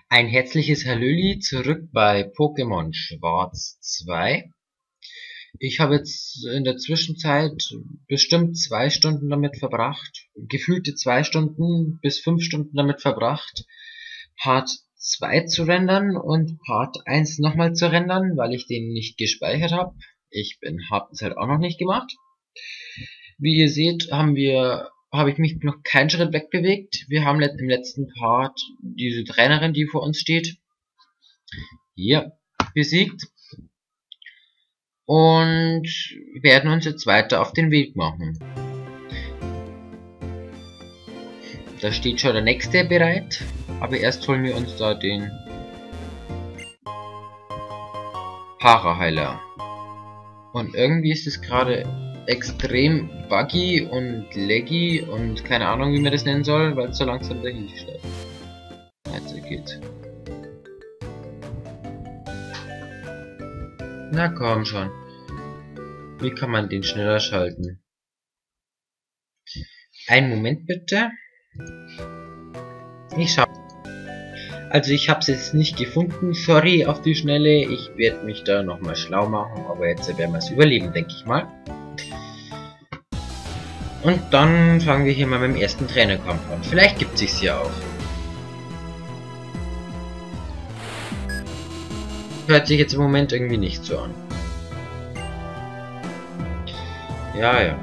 Ein herzliches Hallöli zurück bei Pokémon Schwarz 2. Ich habe jetzt in der Zwischenzeit bestimmt 2 Stunden damit verbracht, gefühlte 2 Stunden bis 5 Stunden damit verbracht, Part 2 zu rendern und Part 1 nochmal zu rendern, weil ich den nicht gespeichert habe. Habe es halt auch noch nicht gemacht. Wie ihr seht, habe ich mich noch keinen Schritt wegbewegt. Wir haben im letzten Part diese Trainerin, die vor uns steht, hier besiegt und werden uns jetzt weiter auf den Weg machen. Da steht schon der nächste bereit, aber erst holen wir uns da den Paraheiler. Und irgendwie ist es gerade extrem buggy und laggy und keine Ahnung, wie man das nennen soll, weil es so langsam dahin steht. Also geht's. Na komm schon. Wie kann man den schneller schalten? Einen Moment bitte. Ich habe es jetzt nicht gefunden. Sorry auf die Schnelle. Ich werde mich da nochmal schlau machen, aber jetzt werden wir es überleben, denke ich mal. Und dann fangen wir hier mal beim ersten Trainerkampf an. Vielleicht gibt es sich's ja auch. Hört sich jetzt im Moment irgendwie nicht so an. Ja.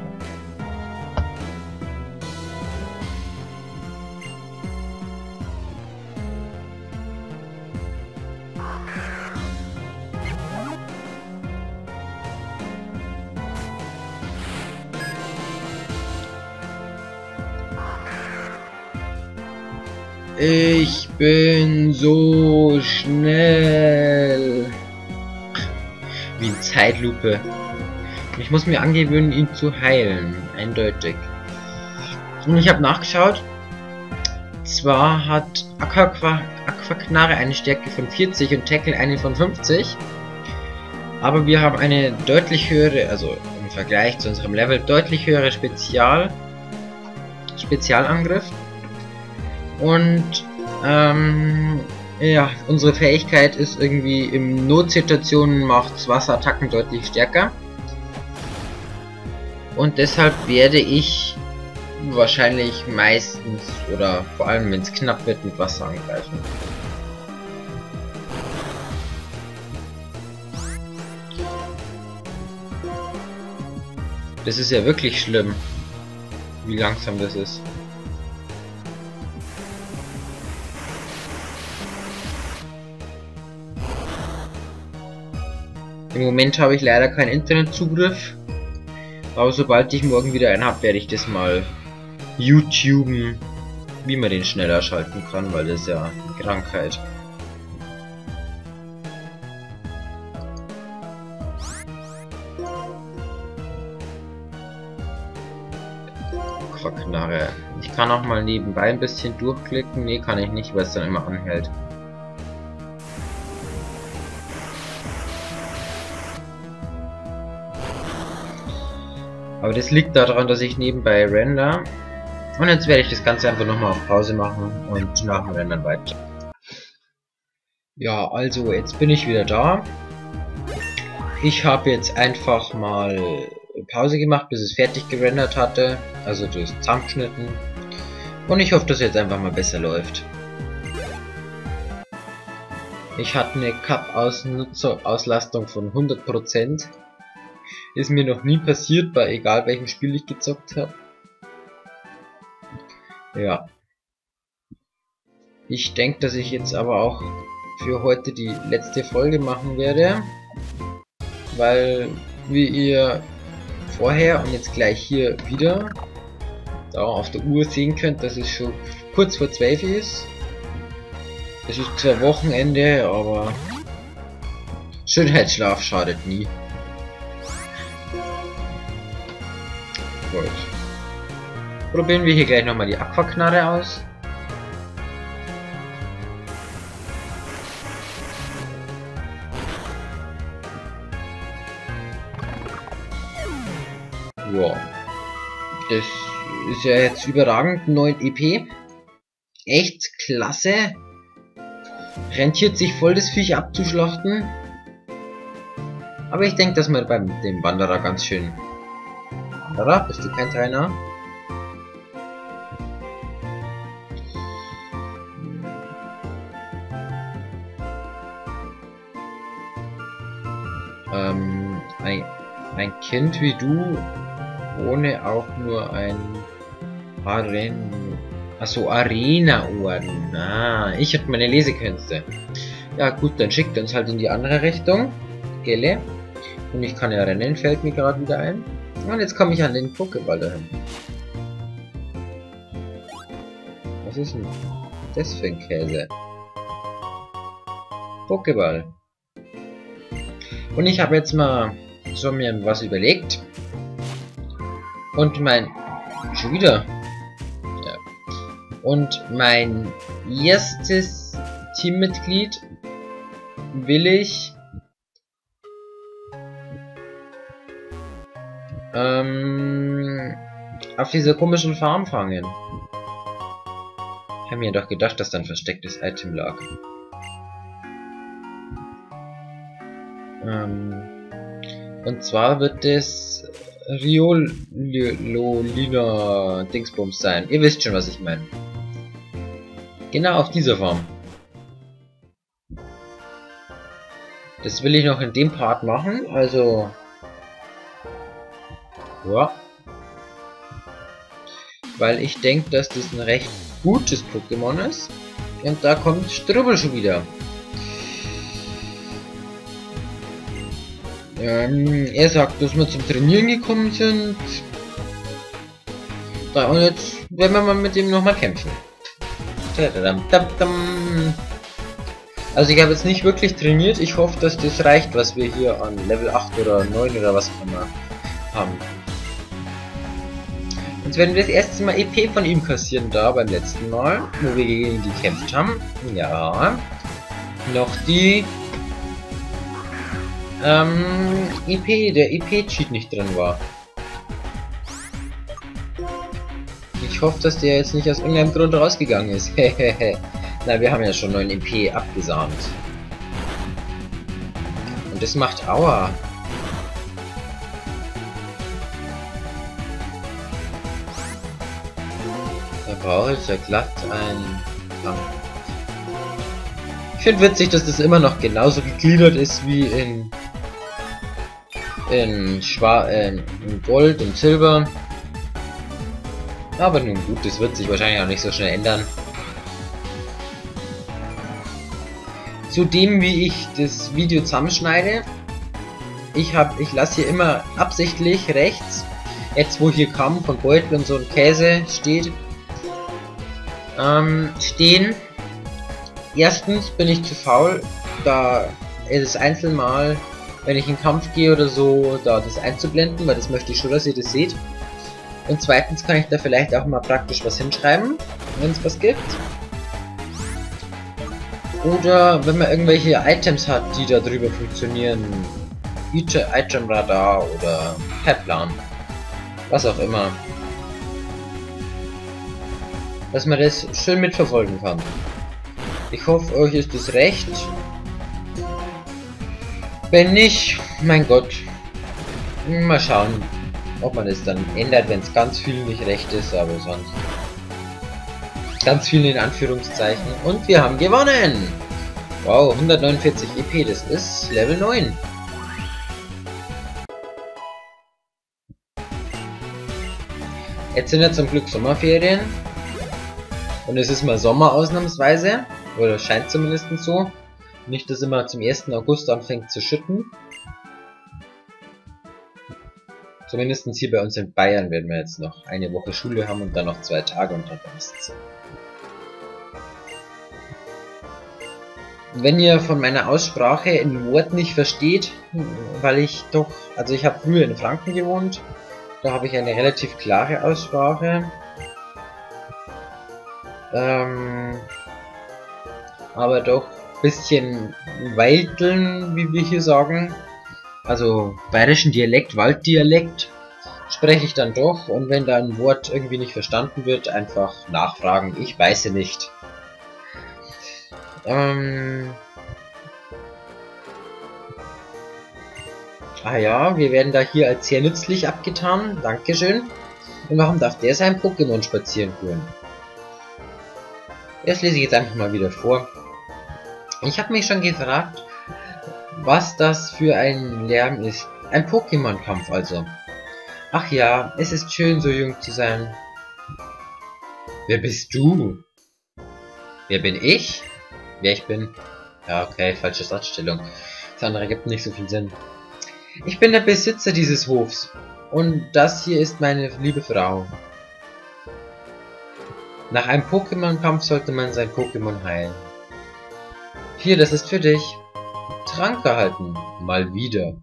Ich bin so schnell. Wie in Zeitlupe. Ich muss mir angewöhnen, ihn zu heilen. Eindeutig. Und ich habe nachgeschaut. Zwar hat Aquaknarre eine Stärke von 40 und Tackle eine von 50. Aber wir haben eine deutlich höhere, also im Vergleich zu unserem Level, deutlich höhere Spezialangriff. Und ja, unsere Fähigkeit ist irgendwie in Notsituationen macht Wasserattacken deutlich stärker. Und deshalb werde ich wahrscheinlich meistens oder vor allem wenn es knapp wird mit Wasser angreifen. Das ist ja wirklich schlimm, wie langsam das ist. Im Moment habe ich leider keinen Internetzugriff, aber sobald ich morgen wieder einen habe, werde ich das mal YouTuben, wie man den schneller schalten kann, weil das ist ja eine Krankheit. Quacknarre. Ich kann auch mal nebenbei ein bisschen durchklicken. Nee, kann ich nicht, weil es dann immer anhält. Aber das liegt daran, dass ich nebenbei render. Und jetzt werde ich das Ganze einfach nochmal auf Pause machen und nach dem Rendern weiter. Ja, also jetzt bin ich wieder da. Ich habe jetzt einfach mal Pause gemacht, bis es fertig gerendert hatte. Also das zusammengeschnitten. Und ich hoffe, dass jetzt einfach mal besser läuft. Ich hatte eine Cup-Auslastung von 100%. Ist mir noch nie passiert, bei egal welchem Spiel ich gezockt habe. Ja. Ich denke, dass ich jetzt aber auch für heute die letzte Folge machen werde. Weil, wie ihr vorher und jetzt gleich hier wieder da auf der Uhr sehen könnt, dass es schon kurz vor 12 ist. Es ist zwar Wochenende, aber Schönheitsschlaf schadet nie. Gut. Probieren wir hier gleich nochmal die Aquaknarre aus. Ja. Das ist ja jetzt überragend. 9 EP. Echt klasse. Rentiert sich voll, das Viech abzuschlachten. Aber ich denke, dass wir beim dem Wanderer ganz schön... Wanderer, bist du kein Trainer? Ein Kind wie du, ohne auch nur ein Arena-Orden. Ah, ich hab meine Lesekünste. Ja gut, dann schickt uns halt in die andere Richtung. Gelle. Und ich kann ja rennen, fällt mir gerade wieder ein. Und jetzt komme ich an den Pokéball dahin. Was ist denn das für ein Käse? Pokéball. Und ich habe jetzt mal so mir was überlegt. Und schon wieder. Ja. Und mein erstes Teammitglied will ich auf dieser komischen Farm fangen. Ich habe mir doch gedacht, dass da ein verstecktes Item lag. Und zwar wird es Riolina Dingsbums sein. Ihr wisst schon, was ich meine. Genau auf dieser Farm. Das will ich noch in dem Part machen, also... Ja. Weil ich denke, dass das ein recht gutes Pokémon ist. Und da kommt Strubbel schon wieder. Er sagt, dass wir zum Trainieren gekommen sind. Da, und jetzt werden wir mal mit ihm nochmal kämpfen. Also ich habe jetzt nicht wirklich trainiert. Ich hoffe, dass das reicht, was wir hier an Level 8 oder 9 oder was auch immer haben. Jetzt werden wir das erste Mal EP von ihm kassieren da beim letzten Mal, wo wir gegen ihn gekämpft haben. Ja. Noch die der EP-Cheat nicht drin war. Ich hoffe, dass der jetzt nicht aus irgendeinem Grund rausgegangen ist. Na, wir haben ja schon 9 EP abgesahnt. Und das macht Aua. Da brauche ich ja glatt ein... Ich finde witzig, dass das immer noch genauso gegliedert ist wie in Gold und Silber. Aber nun gut, das wird sich wahrscheinlich auch nicht so schnell ändern. Zudem, wie ich das Video zusammenschneide, ich lasse hier immer absichtlich rechts, jetzt wo hier Kamm von Beutel und so ein Käse steht, stehen. Erstens bin ich zu faul, da es einzeln mal, wenn ich in den Kampf gehe oder so, da das einzublenden, weil das möchte ich schon, dass ihr das seht. Und zweitens kann ich da vielleicht auch mal praktisch was hinschreiben, wenn es was gibt. Oder wenn man irgendwelche Items hat, die da drüber funktionieren. Item Radar oder Pipeline. Was auch immer. Dass man das schön mitverfolgen kann. Ich hoffe, euch ist es recht. Wenn nicht, mein Gott. Mal schauen, ob man es dann ändert, wenn es ganz viel nicht recht ist, aber sonst. Ganz viel in Anführungszeichen. Und wir haben gewonnen! Wow, 149 EP, das ist Level 9. Jetzt sind ja zum Glück Sommerferien. Und es ist mal Sommer ausnahmsweise. Oder scheint zumindest so. Nicht, dass immer zum 1. August anfängt zu schütten. Zumindest hier bei uns in Bayern werden wir jetzt noch eine Woche Schule haben und dann noch 2 Tage und dann ist's. Wenn ihr von meiner Aussprache ein Wort nicht versteht, weil ich doch, also ich habe früher in Franken gewohnt, da habe ich eine relativ klare Aussprache. Aber doch ein bisschen weiteln, wie wir hier sagen. Also bayerischen Dialekt, Walddialekt spreche ich dann doch, und wenn da ein Wort irgendwie nicht verstanden wird, einfach nachfragen, ich weiß ja nicht. Ah ja, wir werden da hier als sehr nützlich abgetan. Dankeschön. Und warum darf der sein Pokémon spazieren führen? Das lese ich jetzt einfach mal wieder vor. Ich habe mich schon gefragt, was das für ein Lärm ist. Ein Pokémon-Kampf also. Ach ja, es ist schön, so jung zu sein. Wer bist du? Wer bin ich? Wer ich bin? Ja, okay, falsche Satzstellung. Das andere gibt nicht so viel Sinn. Ich bin der Besitzer dieses Hofs. Und das hier ist meine liebe Frau. Nach einem Pokémon-Kampf sollte man sein Pokémon heilen. Hier, das ist für dich. Trank erhalten. Mal wieder.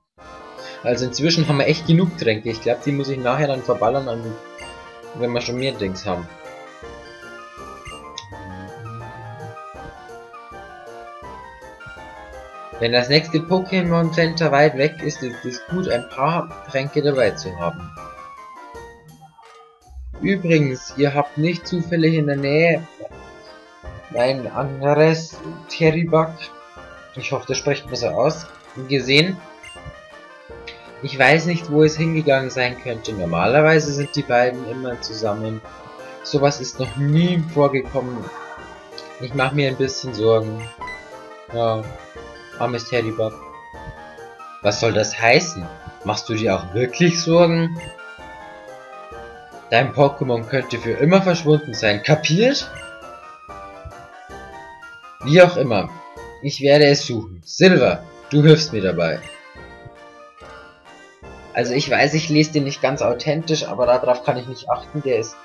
Also inzwischen haben wir echt genug Tränke. Ich glaube, die muss ich nachher dann verballern, wenn wir schon mehr Dings haben. Wenn das nächste Pokémon Center weit weg ist, ist es gut, ein paar Tränke dabei zu haben. Übrigens, ihr habt nicht zufällig in der Nähe ein anderes Terribug, ich hoffe, das spricht besser aus, gesehen. Ich weiß nicht, wo es hingegangen sein könnte. Normalerweise sind die beiden immer zusammen. Sowas ist noch nie vorgekommen. Ich mache mir ein bisschen Sorgen. Ja. Armes Terribug. Was soll das heißen? Machst du dir auch wirklich Sorgen? Dein Pokémon könnte für immer verschwunden sein. Kapiert? Wie auch immer. Ich werde es suchen. Silver, du hilfst mir dabei. Also ich weiß, ich lese den nicht ganz authentisch, aber darauf kann ich nicht achten. Der ist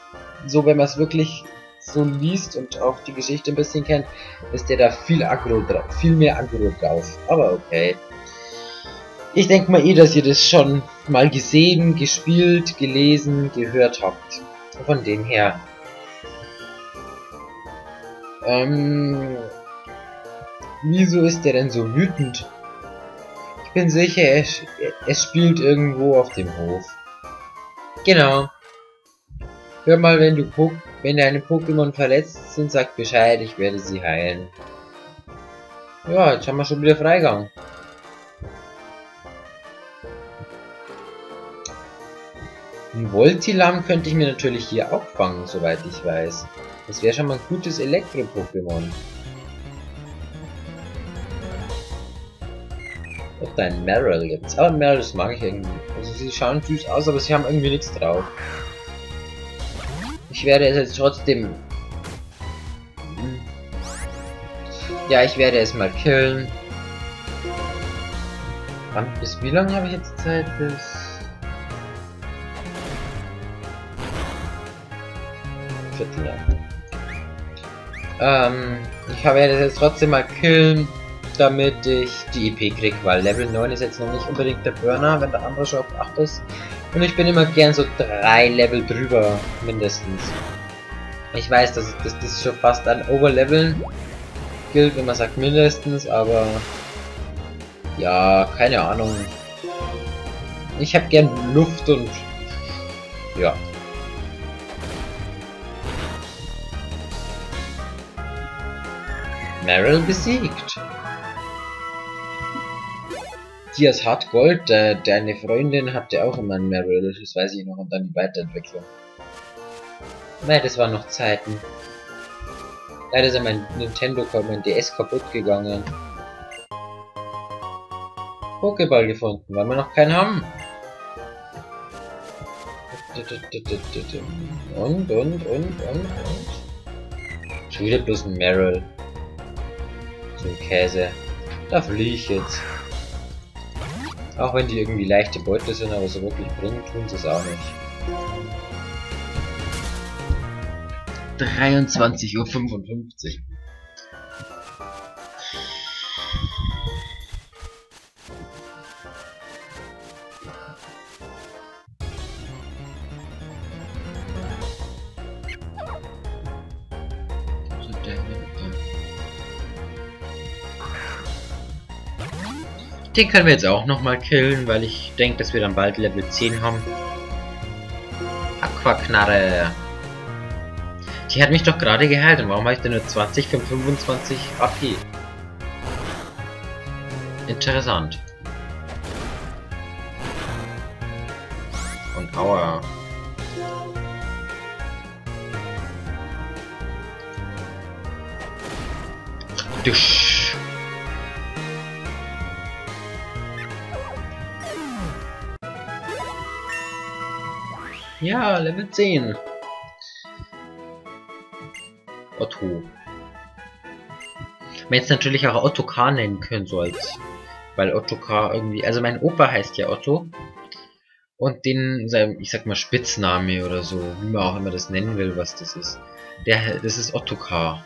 so, wenn man es wirklich so liest und auch die Geschichte ein bisschen kennt, ist der da viel mehr Aggro drauf. Aber okay. Ich denke mal dass ihr das schon mal gesehen, gespielt, gelesen, gehört habt. Von dem her. Wieso ist der denn so wütend? Ich bin sicher, es spielt irgendwo auf dem Hof. Genau. Hör mal, wenn deine Pokémon verletzt sind, sag Bescheid, ich werde sie heilen. Ja, jetzt haben wir schon wieder Freigang. Ein Voltilam könnte ich mir natürlich hier auch fangen, soweit ich weiß. Das wäre schon mal ein gutes Elektro-Pokémon. Ob da ein Marill gibt's. Aber Marill, das mag ich irgendwie. Also sie schauen süß aus, aber sie haben irgendwie nichts drauf. Ich werde es jetzt trotzdem... Ja, ich werde es mal killen. Bis wie lange habe ich jetzt Zeit? Bis... Viertel. Ich werde es jetzt trotzdem mal killen, damit ich die EP krieg, weil Level 9 ist jetzt noch nicht unbedingt der Burner, wenn der andere schon auf 8 ist. Und ich bin immer gern so 3 Level drüber, mindestens. Ich weiß, dass das schon fast an Overleveln gilt, wenn man sagt mindestens, aber... Ja, keine Ahnung. Ich hab gern Luft und... Ja. Marill besiegt. Dias hat Gold, deine Freundin hatte auch immer ein Marill, das weiß ich noch, und dann die Weiterentwicklung. Nein, das waren noch Zeiten. Leider ist ja mein mein DS kaputt gegangen. Pokéball gefunden, weil wir noch keinen haben. Und. Schon wieder bloß ein Marill. So ein Käse. Da fliege ich jetzt. Auch wenn die irgendwie leichte Beute sind, aber so wirklich bringen tun sie es auch nicht. 23:55 Uhr. Den können wir jetzt auch nochmal killen, weil ich denke, dass wir dann bald Level 10 haben. Aquaknarre. Die hat mich doch gerade geheilt. Und warum habe ich denn nur 20 von 25 AP? Interessant. Und aua. Dusch. Ja, Level 10. Otto. Man jetzt natürlich auch Otto K nennen können, so als. Weil Otto K irgendwie. Also mein Opa heißt ja Otto. Und den, ich sag mal Spitzname oder so, wie man auch immer das nennen will, was das ist. Das ist Otto K.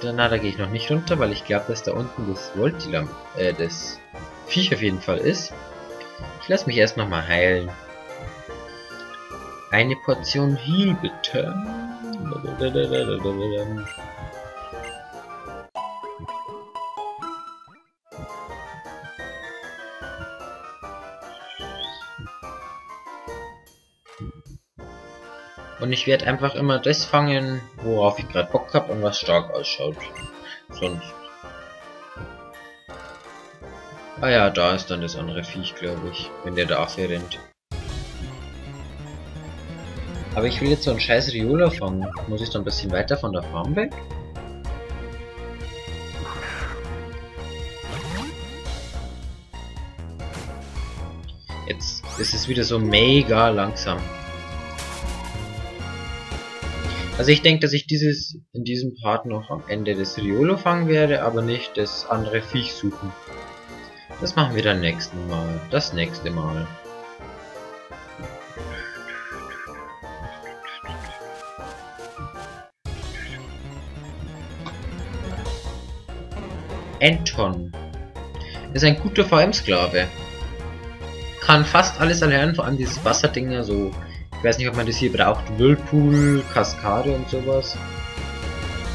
Na, da gehe ich noch nicht runter, weil ich glaube, dass da unten das Voltilam, das Viech auf jeden Fall ist. Ich lasse mich erst noch mal heilen. Eine Portion Heal, bitte. Und ich werde einfach immer das fangen, worauf ich gerade Bock habe und was stark ausschaut. Sonst. Ah ja, da ist dann das andere Viech, glaube ich, wenn der da rennt. Aber ich will jetzt so einen scheiß Riola fangen. Muss ich da ein bisschen weiter von der Farm weg? Jetzt ist es wieder so mega langsam. Also ich denke, dass ich in diesem Part noch am Ende des Riolo fangen werde, aber nicht das andere Viech suchen. Das machen wir dann nächsten Mal. Das nächste Mal. Anton ist ein guter VM-Sklave. Kann fast alles erlernen, vor allem dieses Wasserdinger, so. Ich weiß nicht, ob man das hier braucht. Whirlpool, Kaskade und sowas.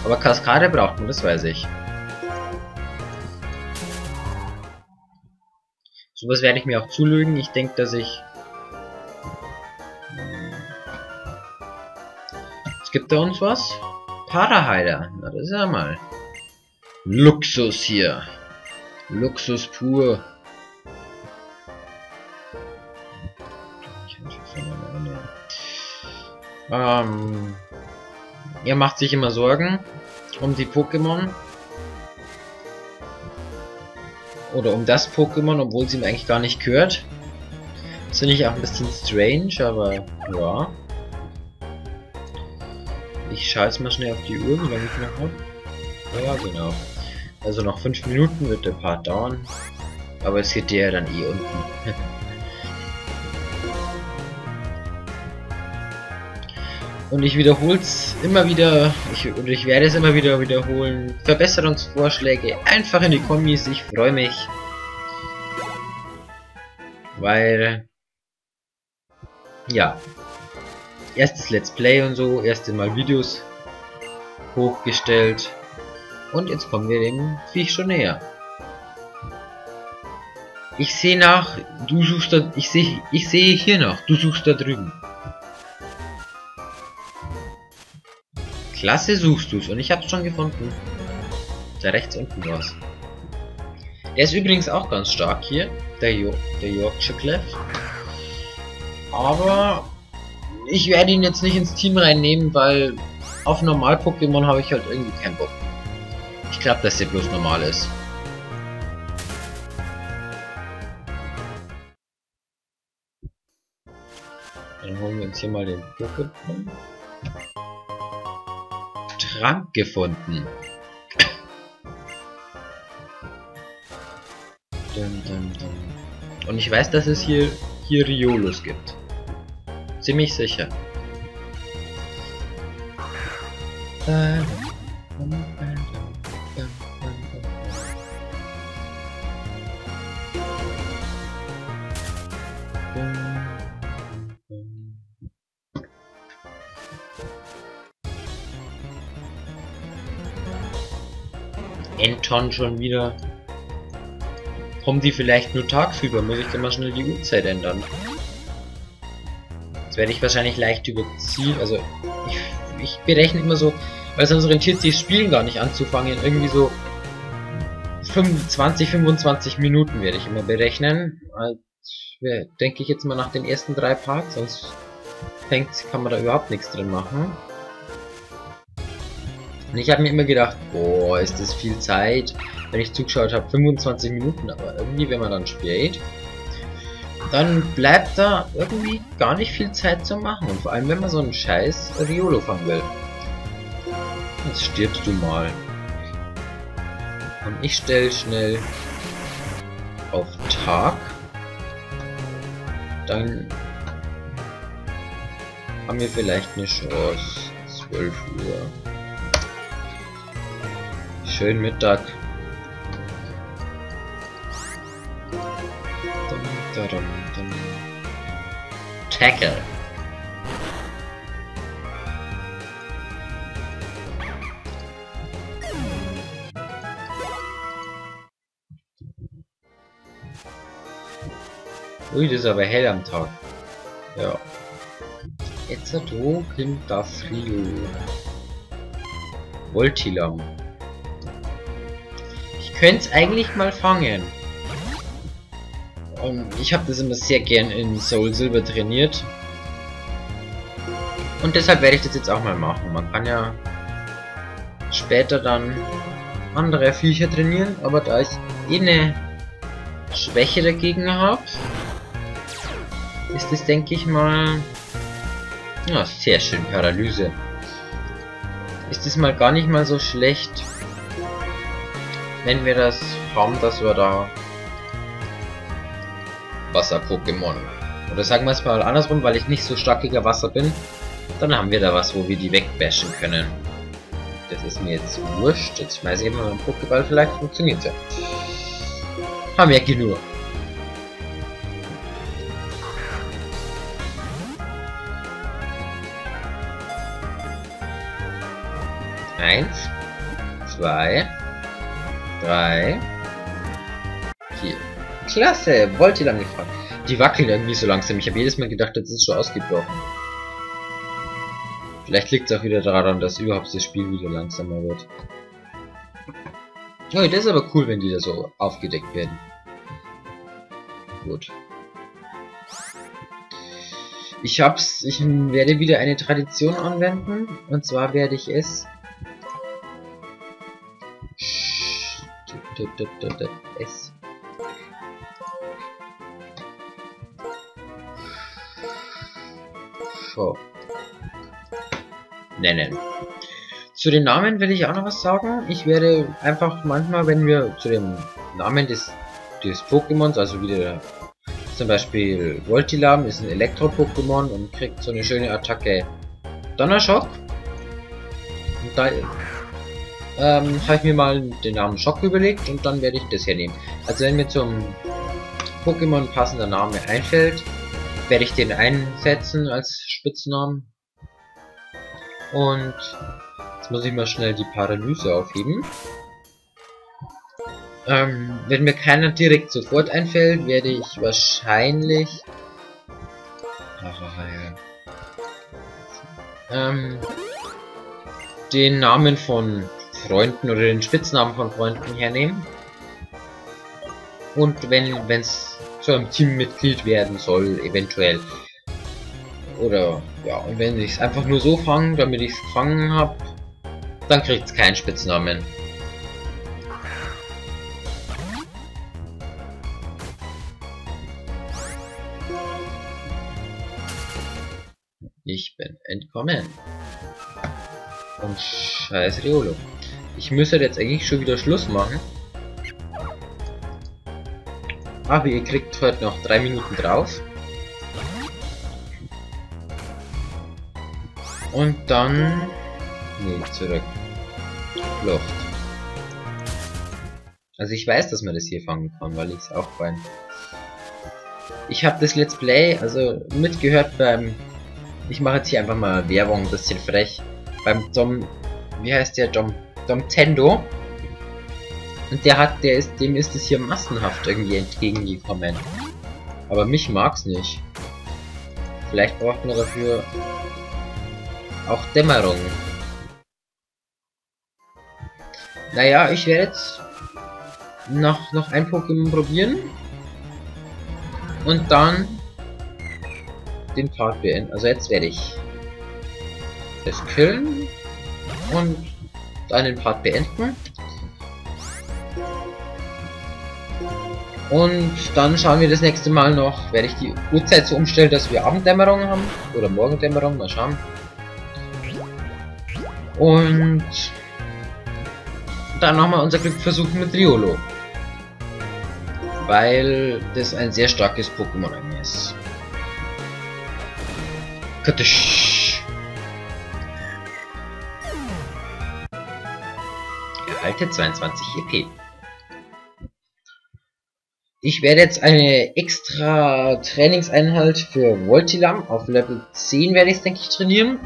Aber Kaskade braucht man, das weiß ich. Sowas werde ich mir auch zulegen. Ich denke, dass ich... Es gibt da uns was? Paraheiler. Na, das ist ja mal... Luxus hier. Luxus pur. Er macht sich immer Sorgen um die Pokémon. Oder um das Pokémon, obwohl es ihm eigentlich gar nicht gehört. Das finde ich auch ein bisschen strange, aber ja. Ich schaue jetzt mal schnell auf die Uhr, wie lange ich noch habe. Ja, genau. Also noch 5 Minuten wird der Part dauern. Aber es geht der dann eh unten. Und ich wiederhole es immer wieder, ich werde es immer wieder wiederholen. Verbesserungsvorschläge einfach in die Kommis, ich freue mich. Weil, ja, erstes Let's Play und so, erste Mal Videos hochgestellt. Und jetzt kommen wir dem Viech schon näher. Ich sehe nach, du suchst da, ich sehe hier nach, du suchst da drüben. Klasse, suchst du's und ich hab's schon gefunden. Da rechts unten war's. Er ist übrigens auch ganz stark hier, der Yorkshire Clef. Aber ich werde ihn jetzt nicht ins Team reinnehmen, weil auf Normal-Pokémon habe ich halt irgendwie keinen Bock. Ich glaube, dass der bloß normal ist. Dann holen wir uns hier mal den Pokémon. Trank gefunden. Und ich weiß, dass es hier Riolos gibt. Ziemlich sicher. Anton schon wieder. Kommen die vielleicht nur tagsüber? Muss ich dann mal schnell die Uhrzeit ändern? werde ich wahrscheinlich leicht überziehen. Also ich berechne immer so, weil sonst rentiert sich das Spielen gar nicht anzufangen. Irgendwie so 25, 25 Minuten werde ich immer berechnen. Also, denke ich jetzt mal nach den ersten 3 Parts, sonst kann man da überhaupt nichts drin machen. Und ich habe mir immer gedacht, boah, ist das viel Zeit, wenn ich zugeschaut habe, 25 Minuten, aber irgendwie, wenn man dann spielt, dann bleibt da irgendwie gar nicht viel Zeit zu machen. Und vor allem, wenn man so einen scheiß Riolo fangen will. Jetzt stirbst du mal. Und ich stelle schnell auf Tag. Dann haben wir vielleicht eine Chance. 12 Uhr. Schönen Mittag. Tackle. Ui, das ist aber hell am Tag. Ja. Jetzt kommt das Rio. Voltilam. Ich könnte es eigentlich mal fangen. Ich habe das immer sehr gern in Soul Silver trainiert. Und deshalb werde ich das jetzt auch mal machen. Man kann ja später dann andere Viecher trainieren, aber da ich eh eine schwächere Gegner habe, ist das, denke ich mal, ja, sehr schön, Paralyse. Ist es mal gar nicht mal so schlecht, wenn wir das haben, dass wir da Wasser-Pokémon. Oder sagen wir es mal andersrum, weil ich nicht so stark gegen Wasser bin, dann haben wir da was, wo wir die wegbashen können. Das ist mir jetzt wurscht. Jetzt schmeiße ich mal einen Pokéball, vielleicht funktioniert es ja. Haben wir genug. Eins, 2, 3, 4. Klasse, wollte lang gefahren. Die wackeln irgendwie so langsam. Ich habe jedes Mal gedacht, das ist schon ausgebrochen. Vielleicht liegt es auch wieder daran, dass überhaupt das Spiel wieder langsamer wird. Oh, das ist aber cool, wenn die da so aufgedeckt werden. Gut. Ich werde wieder eine Tradition anwenden. Und zwar werde ich es nennen. Zu den Namen will ich auch noch was sagen. Ich werde einfach manchmal, wenn wir zu dem Namen des Pokémons, also wieder zum Beispiel Voltilam ist ein Elektro-Pokémon und kriegt so eine schöne Attacke Donnerschock. Und da habe ich mir mal den Namen Schock überlegt und dann werde ich das hernehmen. Also wenn mir zum Pokémon passender Name einfällt, werde ich den einsetzen als Spitznamen. Und jetzt muss ich mal schnell die Paralyse aufheben. Wenn mir keiner direkt sofort einfällt, werde ich wahrscheinlich den Namen von Freunden oder den Spitznamen von Freunden hernehmen. Und wenn es zu einem Teammitglied werden soll, eventuell. Oder ja, und wenn ich es einfach nur so fange, damit ich es gefangen habe, dann kriegt es keinen Spitznamen. Ich bin entkommen. Und scheiß Riolo. Ich müsste jetzt eigentlich schon wieder Schluss machen. Aber ihr kriegt heute noch 3 Minuten drauf. Und dann... Nee, zurück. Flucht. Also ich weiß, dass man das hier fangen kann, weil ich es auch beim... Ich habe das Let's Play, also mitgehört beim... Ich mache jetzt hier einfach mal Werbung, ein bisschen frech. Beim Dom... Wie heißt der? Domtendo. Und dem ist es hier massenhaft irgendwie entgegengekommen. Aber mich mag's nicht. Vielleicht braucht man dafür auch Dämmerung. Naja, ich werde jetzt noch ein Pokémon probieren. Und dann den Part beenden. Also jetzt werde ich das killen und dann den Part beenden. Und dann schauen wir das nächste Mal noch, werde ich die Uhrzeit so umstellen, dass wir Abenddämmerung haben. Oder Morgendämmerung, mal schauen. Und dann nochmal unser Glück versuchen mit Riolo. Weil das ein sehr starkes Pokémon ist. Katisch. Erhalte 22 EP. Ich werde jetzt eine extra Trainingseinheit für Voltilam auf Level 10 werde ich denke ich trainieren.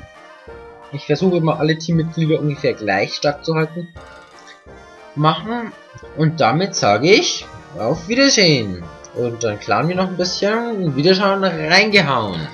Ich versuche immer alle Teammitglieder ungefähr gleich stark zu halten. Machen und damit sage ich auf Wiedersehen. Und dann klauen wir noch ein bisschen Wiederschauen reingehauen.